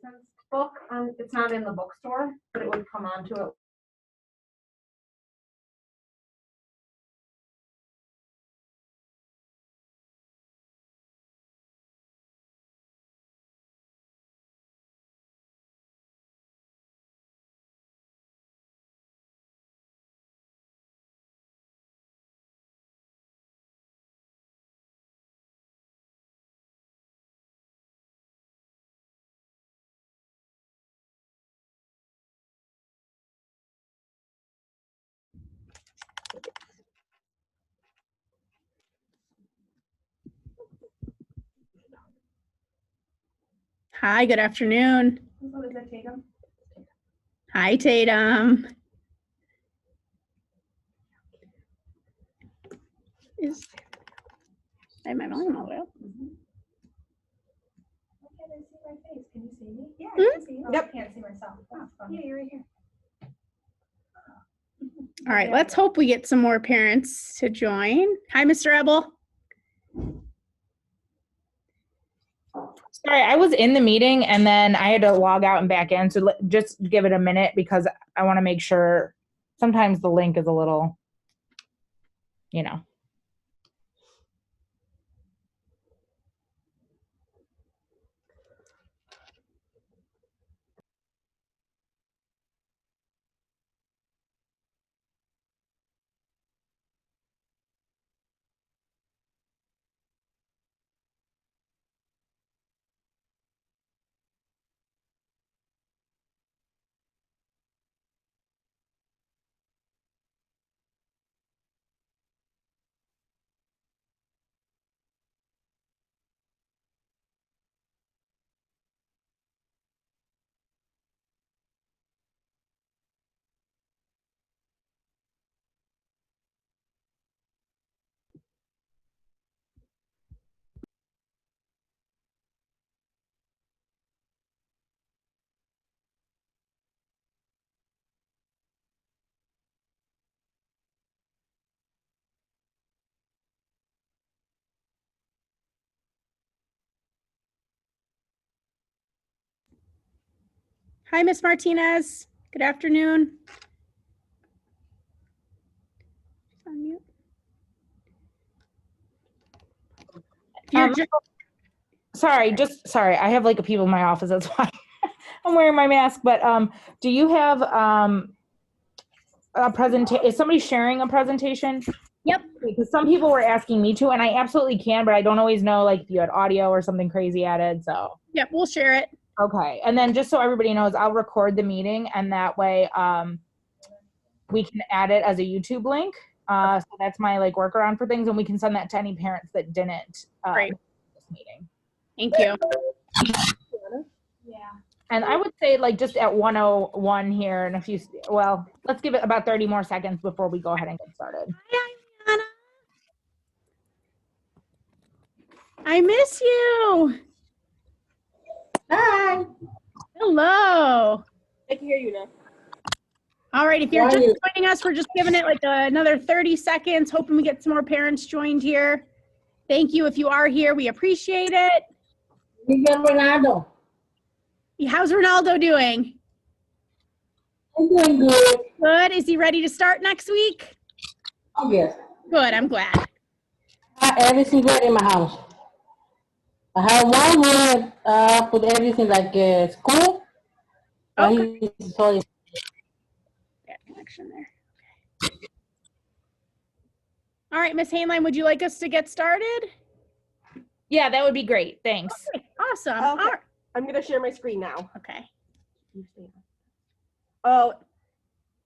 licensed book, and it's not in the bookstore, but it would come onto it. Hi, good afternoon. What is that, Tatum? Hi, Tatum. I have my volume all the way up. Can I see my face? Can you see me? Yeah, I can see you. Yep. I can't see myself. Yeah, you're right here. All right, let's hope we get some more parents to join. Hi, Mr. Ebel. Sorry, I was in the meeting and then I had to log out and back in. So just give it a minute because I want to make sure sometimes the link is a little, you know. Hi, Miss Martinez. Good afternoon. Unmute. If you're Sorry. I have like people in my office. That's why I'm wearing my mask. But do you have a presentation? Is somebody sharing a presentation? Yep. Because some people were asking me to, and I absolutely can, but I don't always know like if you had audio or something crazy added. So Yep, we'll share it. okay, and then just so everybody knows, I'll record the meeting, and that way we can add it as a YouTube link. So that's my like workaround for things, and we can send that to any parents that didn't Great. this meeting. Thank you. Yeah. And I would say like just at 1:01 here, and well, let's give it about 30 more seconds before we go ahead and get started. Hi, Anna. I miss you. Hi. Hello. I can hear you now. All right, if you're just joining us, we're just giving it like another 30 seconds, hoping we get some more parents joined here. Thank you if you are here. We appreciate it. Ronaldo. How's Ronaldo doing? I'm doing good. Good. Is he ready to start next week? Oh, yes. Good. I'm glad. Everything's ready in my house. I have one room put everything like school. Okay. Sorry. Bad connection there. Okay. All right, Miss Hainline, would you like us to get started? Yeah, that would be great. Thanks. Okay, awesome. Okay. All right. I'm going to share my screen now. Okay. Oh,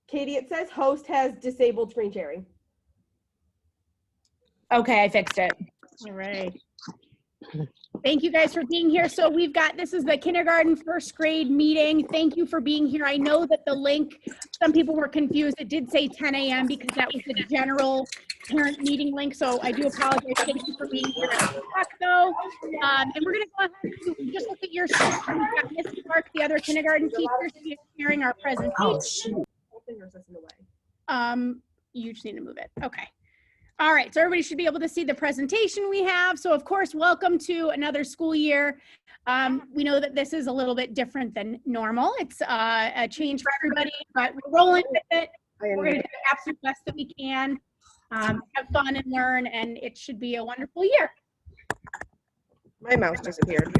Katie, it says host has disabled screen sharing. Okay, I fixed it. All right. Thank you guys for being here. So this is the kindergarten first grade meeting. Thank you for being here. I know that the link, some people were confused. It did say 10 a.m. because that was the general parent meeting link. So I do apologize. Thank you for being here at 2 o'clock though. And we're going to go ahead and just look at your screen. We've got Miss Clark, the other kindergarten teacher, she is sharing our presentation. Fingers us in the way. You just need to move it. Okay. All right, so everybody should be able to see the presentation we have. So of course, welcome to another school year. We know that this is a little bit different than normal. It's a change for everybody, but we're rolling with it. We're going to do the absolute best that we can, have fun and learn, and it should be a wonderful year. My mouse disappeared.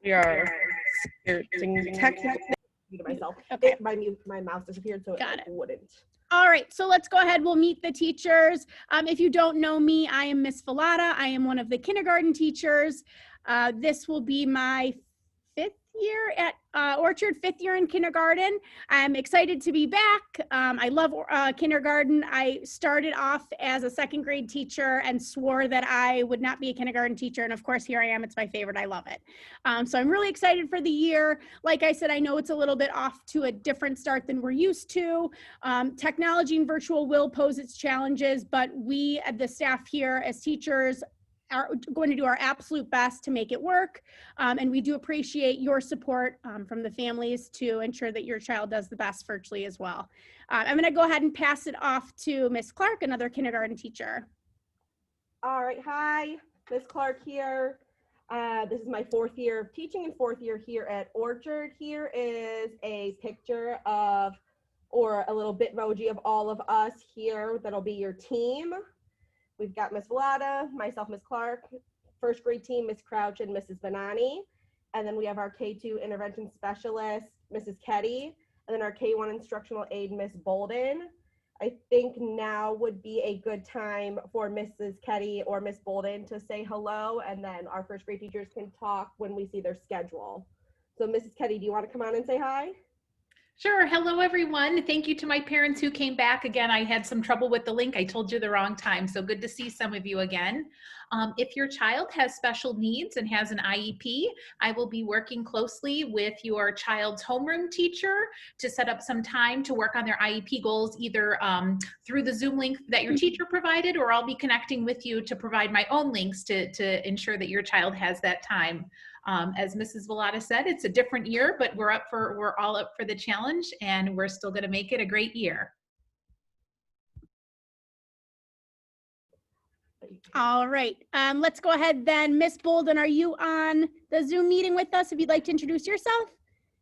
We are experiencing technical to myself. Okay. My mouse disappeared, so Got it wouldn't. All right, so let's go ahead. We'll meet the teachers. If you don't know me, I am Miss Vallata. I am one of the kindergarten teachers. This will be my 5th year at Orchard, 5th year in kindergarten. I'm excited to be back. I love kindergarten. I started off as a 2nd grade teacher and swore that I would not be a kindergarten teacher. And of course, here I am. It's my favorite. I love it. So I'm really excited for the year. Like I said, I know it's a little bit off to a different start than we're used to. Technology and virtual will pose its challenges, but we, the staff here as teachers, are going to do our absolute best to make it work. And we do appreciate your support from the families to ensure that your child does the best virtually as well. I'm gonna go ahead and pass it off to Miss Clark, another kindergarten teacher. All right, hi, Miss Clark here. This is my 4th year of teaching and 4th year here at Orchard. Here is a picture of, or a little Bitmoji of all of us here. That'll be your team. We've got Miss Vallata, myself, Miss Clark, 1st grade team, Miss Crouch and Mrs. Benani. And then we have our K2 intervention specialist, Mrs. Ketty, and then our K1 instructional aide, Miss Bolden. I think now would be a good time for Mrs. Ketty or Miss Bolden to say hello, and then our 1st grade teachers can talk when we see their schedule. So Mrs. Ketty, do you want to come on and say hi? Sure. Hello, everyone. Thank you to my parents who came back. Again, I had some trouble with the link. I told you the wrong time. So good to see some of you again. If your child has special needs and has an IEP, I will be working closely with your child's homeroom teacher to set up some time to work on their IEP goals, either through the Zoom link that your teacher provided, or I'll be connecting with you to provide my own links to ensure that your child has that time. As Mrs. Vallata said, it's a different year, but we're all up for the challenge, and we're still going to make it a great year. All right, let's go ahead then. Miss Bolden, are you on the Zoom meeting with us? If you'd like to introduce yourself.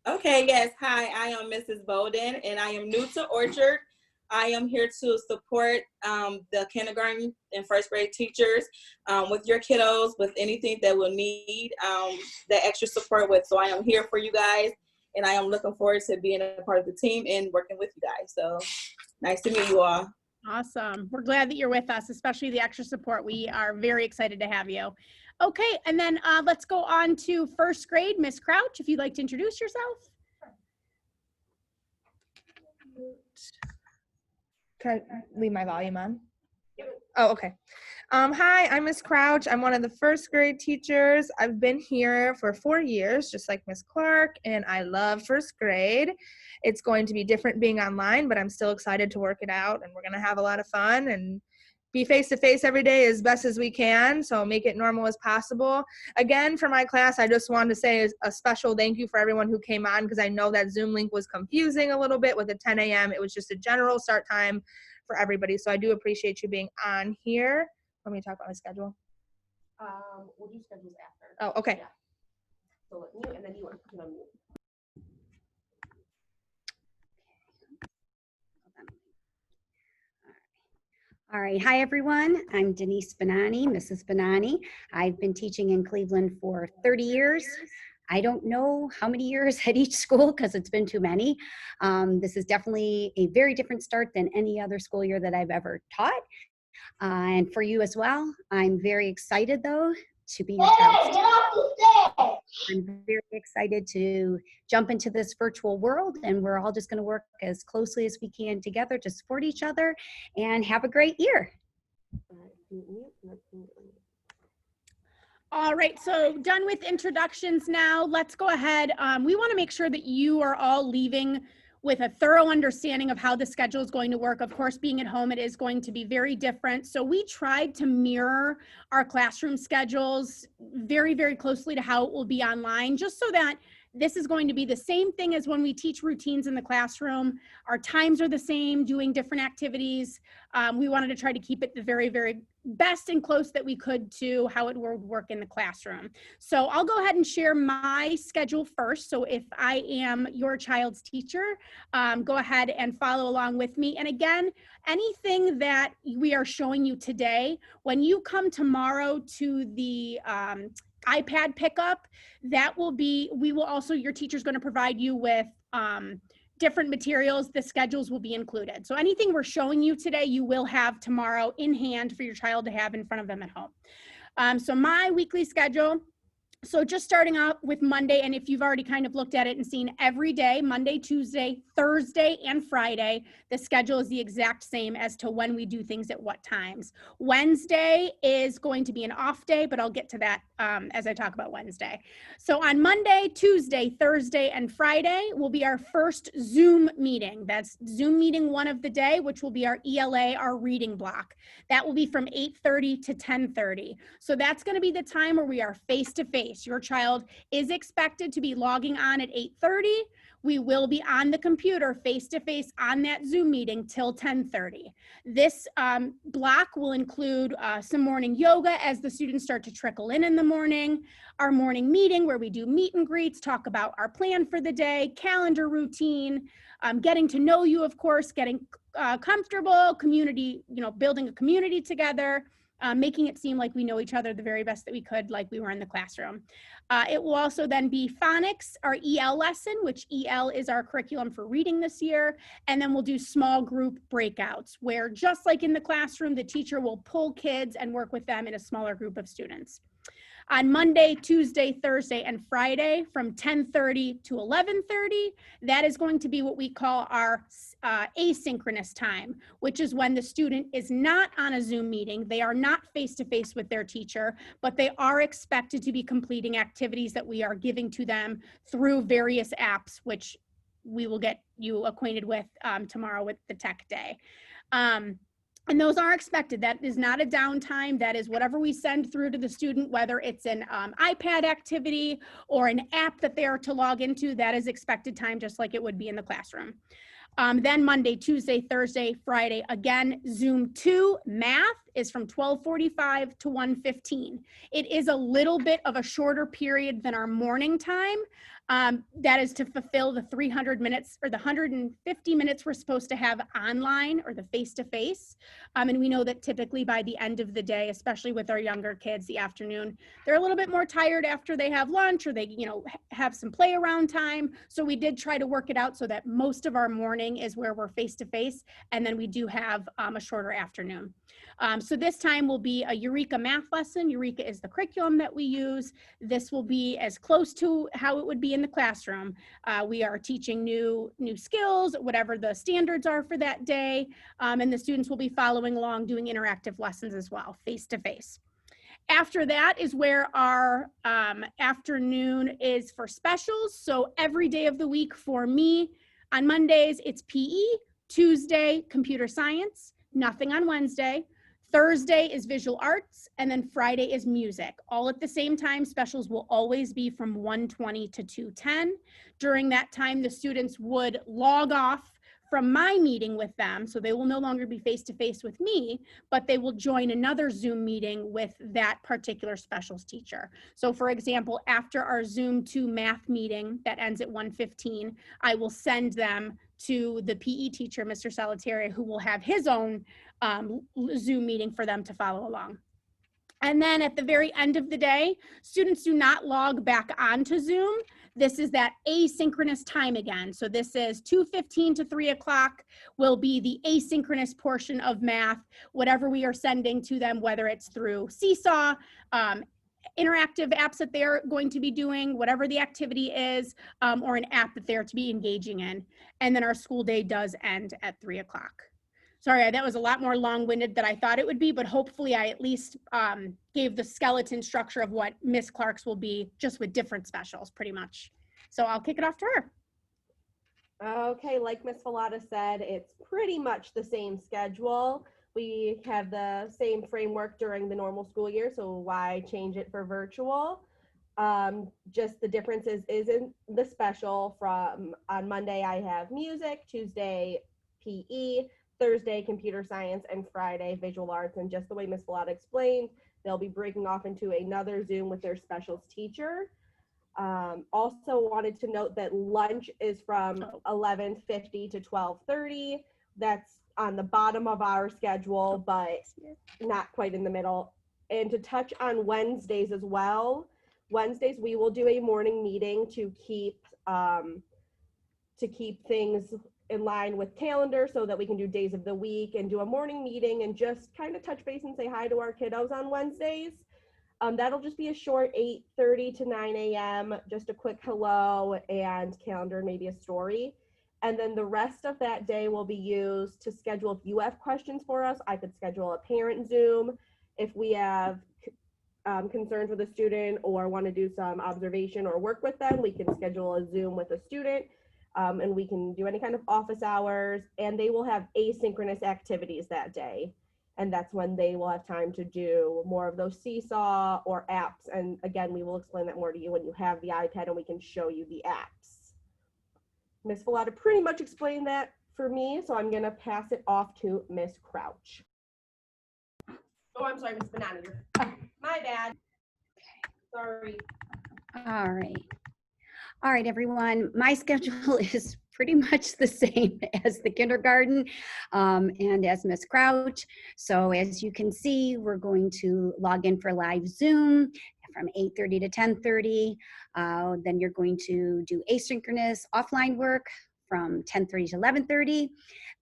Okay, yes. Hi, I am Mrs. Bolden, and I am new to Orchard. I am here to support the kindergarten and 1st grade teachers with your kiddos, with anything that will need the extra support with. So I am here for you guys, and I am looking forward to being a part of the team and working with you guys. So nice to meet you all. Awesome. We're glad that you're with us, especially the extra support. We are very excited to have you. Okay, and then let's go on to 1st grade. Miss Crouch, if you'd like to introduce yourself. Can I leave my volume on? Oh, okay. Hi, I'm Miss Crouch. I'm one of the 1st grade teachers. I've been here for 4 years, just like Miss Clark, and I love 1st grade. It's going to be different being online, but I'm still excited to work it out, and we're going to have a lot of fun and be face-to-face every day as best as we can, so make it normal as possible. Again, for my class, I just wanted to say a special thank you for everyone who came on, because I know that Zoom link was confusing a little bit with the 10 a.m. It was just a general start time for everybody, so I do appreciate you being on here. Let me talk about my schedule. We'll do schedules after. Oh, okay. Yeah. So let mute, and then you want to put it on mute. All right, hi everyone. I'm Denise Benani, Mrs. Benani. I've been teaching in Cleveland for 30 years. I don't know how many years at each school because it's been too many. This is definitely a very different start than any other school year that I've ever taught. And for you as well, I'm very excited though to be your child's teacher. I'm very excited to jump into this virtual world, and we're all just going to work as closely as we can together to support each other and have a great year. All right, so done with introductions now. Let's go ahead. We want to make sure that you are all leaving with a thorough understanding of how the schedule is going to work. Of course, being at home, it is going to be very different. So we tried to mirror our classroom schedules very, very closely to how it will be online, just so that This is going to be the same thing as when we teach routines in the classroom. Our times are the same, doing different activities. We wanted to try to keep it the very, very best and close that we could to how it would work in the classroom. So I'll go ahead and share my schedule first. So if I am your child's teacher, go ahead and follow along with me. And again, anything that we are showing you today, when you come tomorrow to the iPad pickup, that will be, your teacher's going to provide you with different materials. The schedules will be included. So anything we're showing you today, you will have tomorrow in hand for your child to have in front of them at home. So my weekly schedule. So just starting out with Monday, and if you've already kind of looked at it and seen every day, Monday, Tuesday, Thursday, and Friday, the schedule is the exact same as to when we do things at what times. Wednesday is going to be an off day, but I'll get to that as I talk about Wednesday. So on Monday, Tuesday, Thursday, and Friday will be our first Zoom meeting. That's Zoom meeting 1 of the day, which will be our ELA, our reading block. That will be from 8:30 to 10:30. So that's going to be the time where we are face-to-face. Your child is expected to be logging on at 8:30. We will be on the computer face-to-face on that Zoom meeting till 10:30. This block will include some morning yoga as the students start to trickle in the morning, our morning meeting where we do meet and greets, talk about our plan for the day, calendar routine, getting to know you, of course, getting comfortable, community, building a community together, making it seem like we know each other the very best that we could, like we were in the classroom. It will also then be phonics, our EL lesson, which EL is our curriculum for reading this year. And then we'll do small group breakouts where, just like in the classroom, the teacher will pull kids and work with them in a smaller group of students. On Monday, Tuesday, Thursday, and Friday from 10:30 to 11:30, that is going to be what we call our asynchronous time, which is when the student is not on a Zoom meeting. They are not face-to-face with their teacher, but they are expected to be completing activities that we are giving to them through various apps, which we will get you acquainted with tomorrow with the tech day. And those are expected. That is not a downtime. That is whatever we send through to the student, whether it's an iPad activity or an app that they are to log into, that is expected time, just like it would be in the classroom. Then Monday, Tuesday, Thursday, Friday, again, Zoom 2 math is from 12:45 to 1:15. It is a little bit of a shorter period than our morning time. That is to fulfill the 300 minutes or the 150 minutes we're supposed to have online or the face-to-face. And we know that typically by the end of the day, especially with our younger kids, the afternoon, they're a little bit more tired after they have lunch or they, have some play around time. So we did try to work it out so that most of our morning is where we're face-to-face, and then we do have a shorter afternoon. So this time will be a Eureka math lesson. Eureka is the curriculum that we use. This will be as close to how it would be in the classroom. We are teaching new skills, whatever the standards are for that day, and the students will be following along doing interactive lessons as well, face-to-face. After that is where our afternoon is for specials. So every day of the week for me, on Mondays, it's PE, Tuesday, computer science, nothing on Wednesday. Thursday is visual arts, and then Friday is music. All at the same time. Specials will always be from 1:20 to 2:10. During that time, the students would log off from my meeting with them, so they will no longer be face-to-face with me, but they will join another Zoom meeting with that particular specials teacher. So for example, after our Zoom 2 math meeting that ends at 1:15, I will send them to the PE teacher, Mr. Salatieri, who will have his own Zoom meeting for them to follow along. And then at the very end of the day, students do not log back onto Zoom. This is that asynchronous time again. So this is 2:15 to 3 o'clock will be the asynchronous portion of math, whatever we are sending to them, whether it's through Seesaw, interactive apps that they're going to be doing, whatever the activity is, or an app that they're to be engaging in. And then our school day does end at 3 o'clock. Sorry, that was a lot more long-winded than I thought it would be, but hopefully I at least gave the skeleton structure of what Miss Clark's will be, just with different specials, pretty much. So I'll kick it off to her. Okay, like Miss Vallada said, it's pretty much the same schedule. We have the same framework during the normal school year, so why change it for virtual? Just the differences is in the special. From on Monday I have music, Tuesday PE, Thursday computer science, and Friday visual arts. And just the way Ms. Vallada explained, they'll be breaking off into another Zoom with their specials teacher. Also wanted to note that lunch is from 11:50 to 12:30. That's on the bottom of our schedule, but not quite in the middle. And to touch on Wednesdays as well, Wednesdays we will do a morning meeting to keep things in line with calendar so that we can do days of the week and do a morning meeting and just kind of touch base and say hi to our kiddos on Wednesdays. That'll just be a short 8:30 to 9 a.m., just a quick hello and calendar, maybe a story. And then the rest of that day will be used to schedule, if you have questions for us, I could schedule a parent Zoom. If we have concerns with a student or want to do some observation or work with them, we can schedule a Zoom with a student, and we can do any kind of office hours, and they will have asynchronous activities that day. And that's when they will have time to do more of those seesaw or apps. And again, we will explain that more to you when you have the iPad and we can show you the apps. Ms. Vallada pretty much explained that for me, so I'm gonna pass it off to Ms. Crouch. Oh, I'm sorry, Ms. Banana. My bad. Sorry. All right. All right, everyone. My schedule is pretty much the same as the kindergarten and as Ms. Crouch. So as you can see, we're going to log in for live Zoom from 8:30 to 10:30. Then you're going to do asynchronous offline work from 10:30 to 11:30.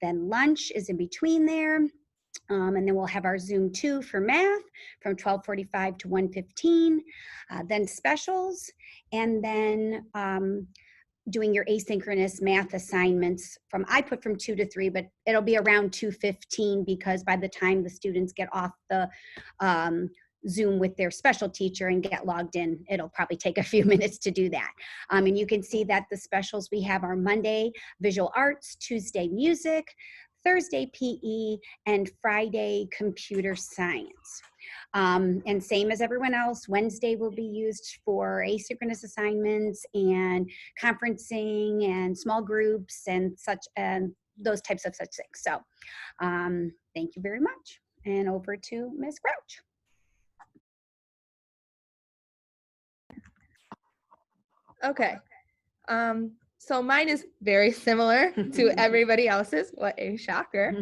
Then lunch is in between there. And then we'll have our Zoom 2 for math from 12:45 to 1:15. Then specials, and then doing your asynchronous math assignments from, I put from 2 to 3, but it'll be around 2:15 because by the time the students get off the Zoom with their special teacher and get logged in, it'll probably take a few minutes to do that. And you can see that the specials we have are Monday visual arts, Tuesday music, Thursday PE, and Friday computer science. And same as everyone else, Wednesday will be used for asynchronous assignments and conferencing and small groups and such, and those types of such things. So thank you very much. And over to Ms. Crouch. Okay. So mine is very similar to everybody else's. What a shocker.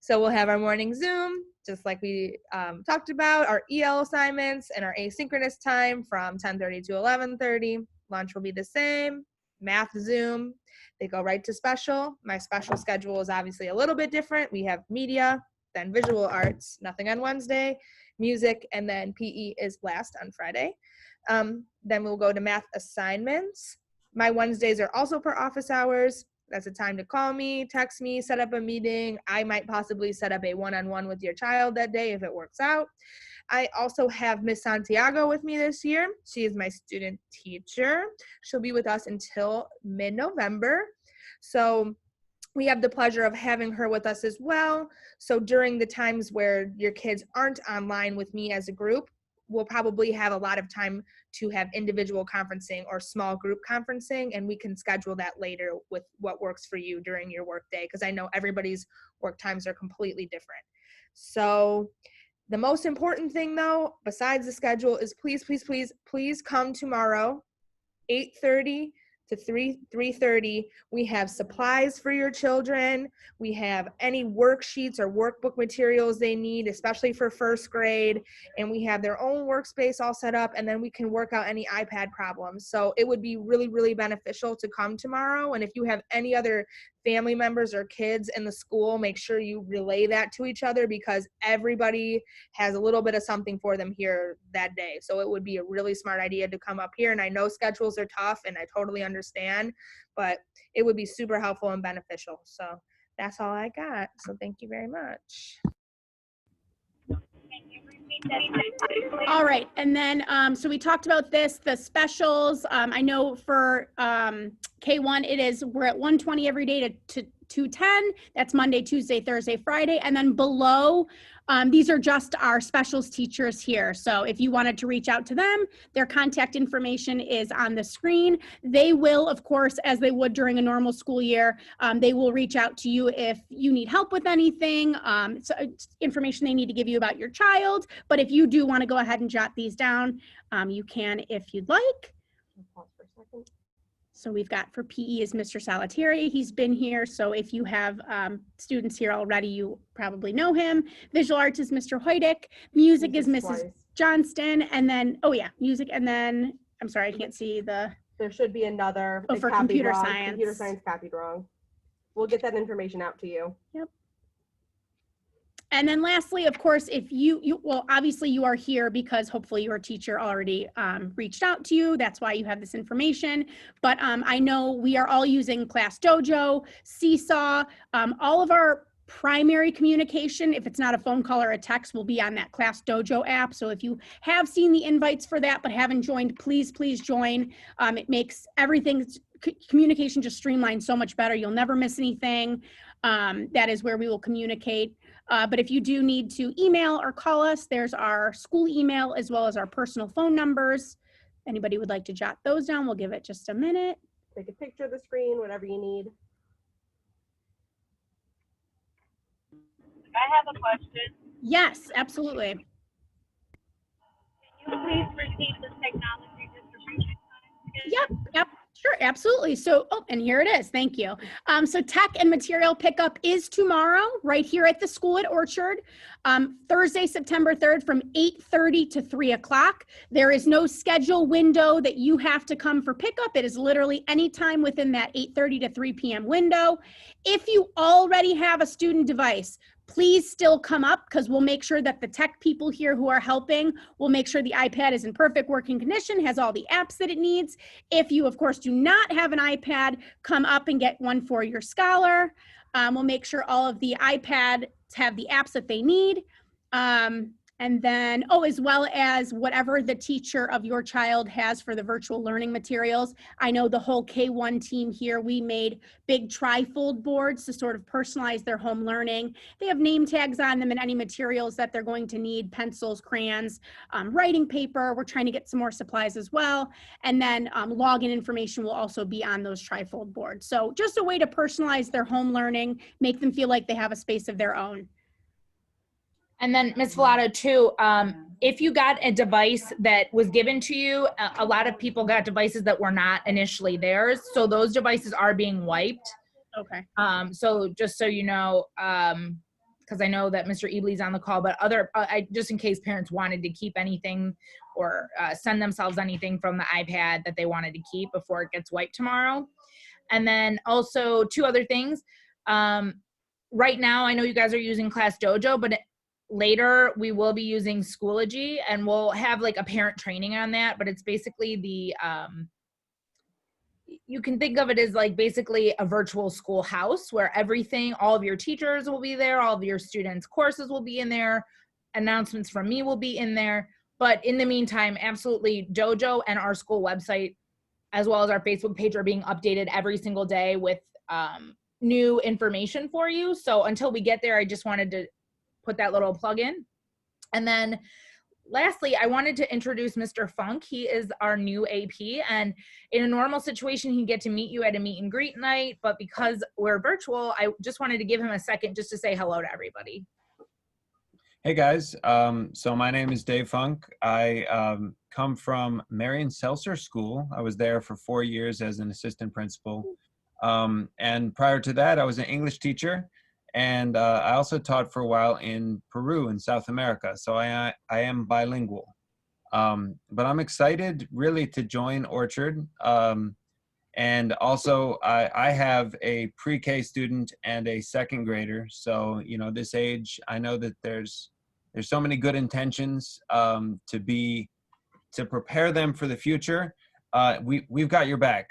So we'll have our morning Zoom, just like we talked about, our EL assignments and our asynchronous time from 10:30 to 11:30. Lunch will be the same. Math Zoom, they go right to special. My special schedule is obviously a little bit different. We have media, then visual arts, nothing on Wednesday, music, and then PE is last on Friday. Then we'll go to math assignments. My Wednesdays are also for office hours. That's a time to call me, text me, set up a meeting. I might possibly set up a one-on-one with your child that day if it works out. I also have Miss Santiago with me this year. She is my student teacher. She'll be with us until mid-November. So we have the pleasure of having her with us as well. So during the times where your kids aren't online with me as a group, we'll probably have a lot of time to have individual conferencing or small group conferencing, and we can schedule that later with what works for you during your work day, because I know everybody's work times are completely different. So the most important thing though, besides the schedule, is please, please, please, please come tomorrow, 8:30 to 3:30. We have supplies for your children. We have any worksheets or workbook materials they need, especially for first grade. And we have their own workspace all set up, and then we can work out any iPad problems. So it would be really, really beneficial to come tomorrow. And if you have any other family members or kids in the school, make sure you relay that to each other, because everybody has a little bit of something for them here that day. So it would be a really smart idea to come up here. And I know schedules are tough and I totally understand, but it would be super helpful and beneficial. So that's all I got. So thank you very much. All right, and then, so we talked about this, the specials. I know for K1, we're at 120 every day to to 10. That's Monday, Tuesday, Thursday, Friday. And then below, these are just our specials teachers here. So if you wanted to reach out to them, their contact information is on the screen. They will, of course, as they would during a normal school year, they will reach out to you if you need help with anything, so information they need to give you about your child. But if you do want to go ahead and jot these down, you can if you'd like. Pause for a second. So we've got for PE is Mr. Salatieri. He's been here. So if you have students here already, you probably know him. Visual arts is Mr. Hoydick. Music is Mrs. Twice. Johnston. And then, oh yeah, music. And then, I'm sorry, I can't see the, There should be another. Oh, it for copied computer wrong. science. Computer science copied wrong. We'll get that information out to you. and then lastly, of course, if you well, obviously you are here because hopefully your teacher already reached out to you. That's why you have this information. But I know we are all using Class Dojo, Seesaw, all of our primary communication, if it's not a phone call or a text, will be on that Class Dojo app. So if you have seen the invites for that but haven't joined, please join. It makes everything, communication just streamlined so much better. You'll never miss anything. That is where we will communicate. But if you do need to email or call us, there's our school email as well as our personal phone numbers. Anybody would like to jot those down, we'll give it just a minute. Take a picture of the screen, whatever you need. I have a question. Yes, absolutely. Can you please repeat the technology distribution time again? Yep, sure, absolutely. So, oh, and here it is. Thank you. So tech and material pickup is tomorrow, right here at the school at Orchard. Thursday, September 3rd from 8:30 to 3 o'clock. There is no schedule window that you have to come for pickup. It is literally any time within that 8:30 to 3 p.m. window. If you already have a student device, please still come up because we'll make sure that the tech people here who are helping will make sure the iPad is in perfect working condition, has all the apps that it needs. If you, of course, do not have an iPad, come up and get one for your scholar. We'll make sure all of the iPads have the apps that they need. And then, oh, as well as whatever the teacher of your child has for the virtual learning materials. I know the whole K1 team here, we made big trifold boards to sort of personalize their home learning. They have name tags on them and any materials that they're going to need, pencils, crayons, writing paper. We're trying to get some more supplies as well. And then login information will also be on those trifold boards. So just a way to personalize their home learning, make them feel like they have a space of their own. And then Ms. Villado too, if you got a device that was given to you, a lot of people got devices that were not initially theirs. So those devices are being wiped. Okay. So just so you know, because I know that Mr. Ebley's on the call, but just in case parents wanted to keep anything or send themselves anything from the iPad that they wanted to keep before it gets wiped tomorrow. And then also two other things. Right now, I know you guys are using Class Dojo, but later we will be using Schoology, and we'll have like a parent training on that, but it's basically the you can think of it as like basically a virtual schoolhouse where everything, all of your teachers will be there, all of your students' courses will be in there, announcements from me will be in there. But in the meantime, absolutely, Dojo and our school website as well as our Facebook page are being updated every single day with new information for you. So until we get there, I just wanted to put that little plug in. And then lastly, I wanted to introduce Mr. Funk. He is our new AP, and in a normal situation, he'd get to meet you at a meet and greet night, but because we're virtual, I just wanted to give him a second just to say hello to everybody. Hey guys, so my name is Dave Funk. I come from Marion Seltzer School. I was there for 4 years as an assistant principal. And prior to that, I was an English teacher. And I also taught for a while in Peru in South America. So I am bilingual. But I'm excited really to join Orchard. And also I have a pre-K student and a second grader. So, you know, this age, I know that there's so many good intentions to prepare them for the future. We've got your back.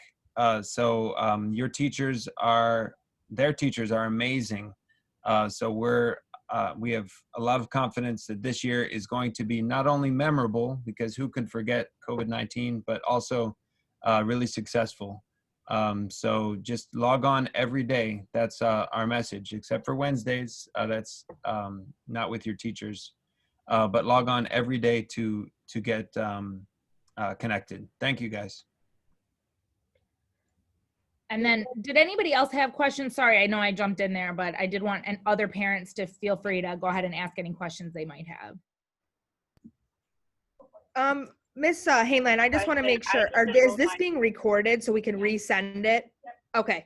So your teachers their teachers are amazing. So we have a lot of confidence that this year is going to be not only memorable, because who could forget COVID-19, but also really successful. So just log on every day. That's our message, except for Wednesdays. That's not with your teachers, but log on every day to get connected. Thank you, guys. And then, did anybody else have questions? Sorry, I know I jumped in there, but I did want other parents to feel free to go ahead and ask any questions they might have. Miss Hainline, I just want to make sure, is this being recorded so we can resend it? Okay.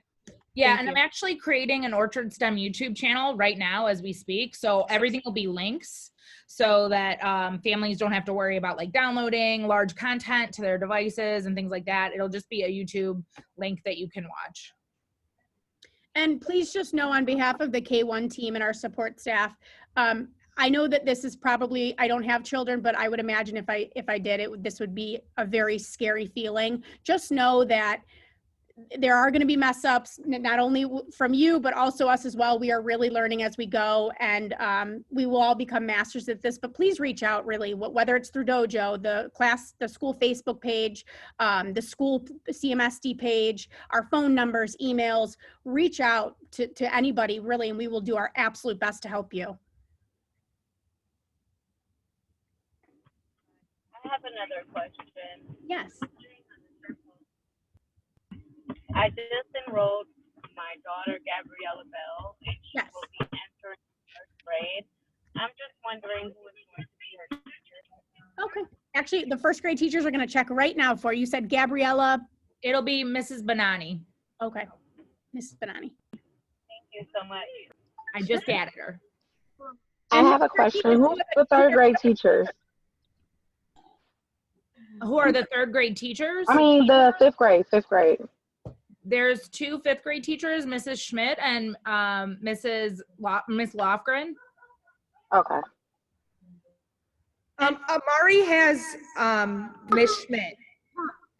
Yeah, Thank and you. I'm actually creating an Orchard STEM YouTube channel right now as we speak. So everything will be links so that families don't have to worry about like downloading large content to their devices and things like that. It'll just be a YouTube link that you can watch. And please just know on behalf of the K1 team and our support staff, I know that this is probably, I don't have children, but I would imagine if I did, this would be a very scary feeling. Just know that there are going to be mess ups, not only from you, but also us as well. We are really learning as we go, and we will all become masters at this, but please reach out really, whether it's through Dojo, the school Facebook page, the school CMSD page, our phone numbers, emails, reach out to anybody really, and we will do our absolute best to help you. I have another question. Yes. I just enrolled my daughter, Gabriella Bell, and she will be entering first grade. I'm just wondering who is going to be her teacher. Okay. Actually, the first grade teachers are going to check right now for you. You said Gabriella. It'll be Mrs. Bonani. Okay. Mrs. Bonani. Thank you so much. I just added her. I have a question. Who's the third grade teachers? Who are the third grade teachers? I mean, the fifth grade. There's two fifth grade teachers, Mrs. Schmidt and Miss Lofgren. Okay. Amari has Miss Schmidt,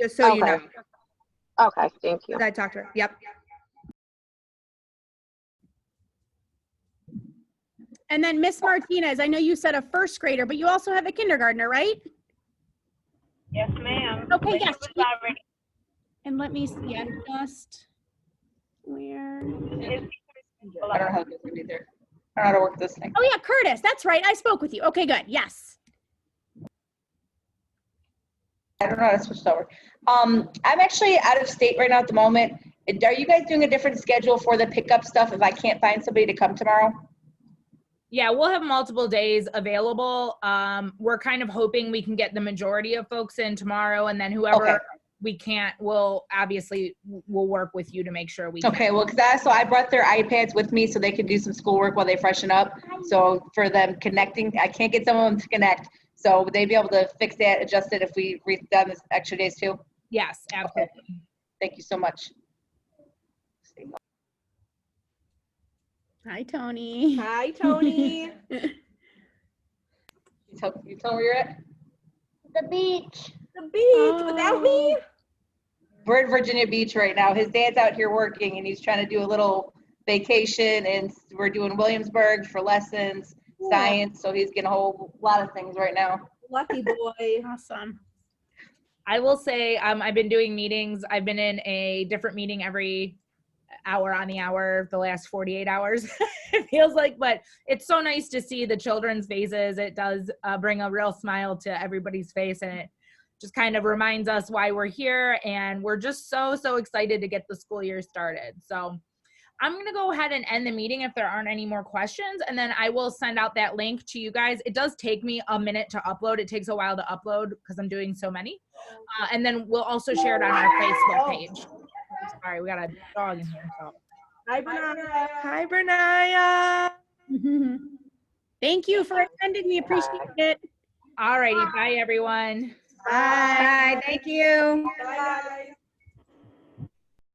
just so you know. Okay, thank you. I talked to her. Yep. And then Miss Martinez, I know you said a first grader, but you also have a kindergartner, right? Yes, ma'am. Okay, But yes. she was already. And let me see, I'm just, where? I don't know how to do it either. I don't know how to work this thing. Oh yeah, Curtis, that's right, I spoke with you. Okay, good, yes. I don't know how to switch it over. I'm actually out of state right now at the moment. Are you guys doing a different schedule for the pickup stuff if I can't find somebody to come tomorrow? Yeah, we'll have multiple days available. We're kind of hoping we can get the majority of folks in tomorrow, and then whoever we can't, we'll work with you to make sure we can. Okay, well, so I brought their iPads with me so they could do some schoolwork while they freshen up. So for them connecting, I can't get some of them to connect. So would they be able to fix that, adjust it if we done this extra days too? Yes, absolutely. Okay. Thank you so much. Hi, Tony. Hi, Tony. You tell where you're at? The beach. The beach without me? We're in Virginia Beach right now. His dad's out here working and he's trying to do a little vacation, and we're doing Williamsburg for lessons, science. So he's getting a whole lot of things right now. Lucky boy. Awesome. I will say I've been doing meetings. I've been in a different meeting every hour on the hour the last 48 hours it feels like, but it's so nice to see the children's faces. It does bring a real smile to everybody's face, and it just kind of reminds us why we're here, and we're just so excited to get the school year started. So I'm going to go ahead and end the meeting if there aren't any more questions, and then I will send out that link to you guys. It does take me a minute to upload. It takes a while to upload because I'm doing so many, and then we'll also share it on our Facebook page. Sorry, we got a dog in here. So. Hi, Bernaya. Hi, Bernaya. Thank you for attending. We appreciate it. All righty. Bye, everyone. Bye. Thank you. Bye, guys.